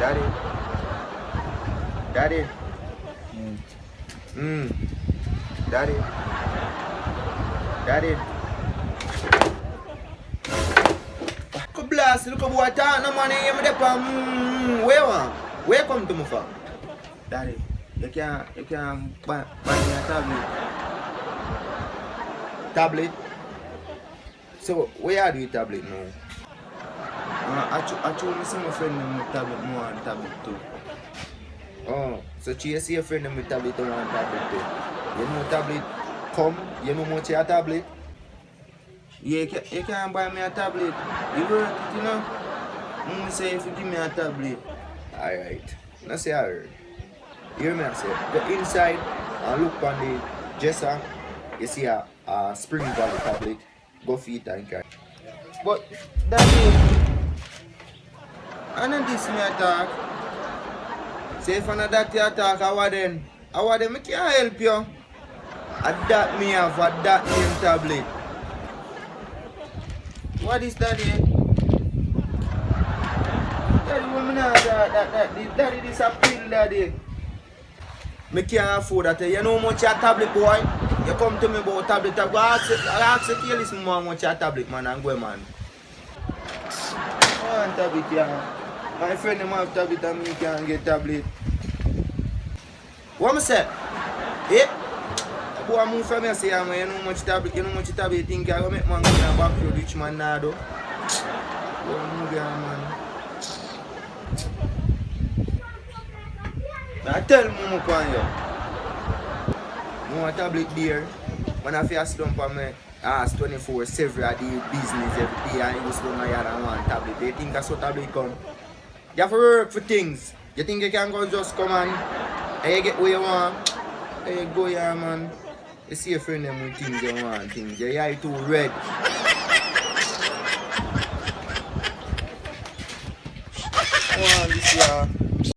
Daddy. Daddy. Daddy. Daddy. Look blast, look at what I no money in the where one? Where come to me from? Daddy, you can't buy me a tablet. Tablet? So where are you tablet now? I told me some of my friend with tablet more and tablet too. Oh, so you see your friend with tablet and one tablet too. You know tablet come, you know much your tablet. You can't buy me a tablet. You work it, you know. Say if you give me a tablet. Alright. I say alright. You hear me I say go inside and look on the dresser. You see a Spring Valley tablet. Go feed and carry. But Daddy, I know this me attack. Say if I know that you attack, how then? How then I can't help you. That me have a that name tablet. What is Daddy? Daddy, woman, Daddy, this a pill, Daddy. I can't afford that. You know how much your tablet, boy? You come to me about tablet. I ask you to listen more how much your tablet, man, and go, man. I want tablet, yeah. My friend have tablet and me can't get tablet. What I say? Eh? Boy, move from here, say, man, you know how much tablet, you think I will make man go in a back road, rich man now, though. Boy, move here, man. I tell Momo upon you. I want tablet there. When I feel slump on me, ask 24/7 I do business every day and you go slow my yard and want tablet. They think that's what tablet come. You have to work for things. You think you can go just come and you get what you want. There you go here, man. You see your friend them with things you want, things. Your eye too red. Oh, this year.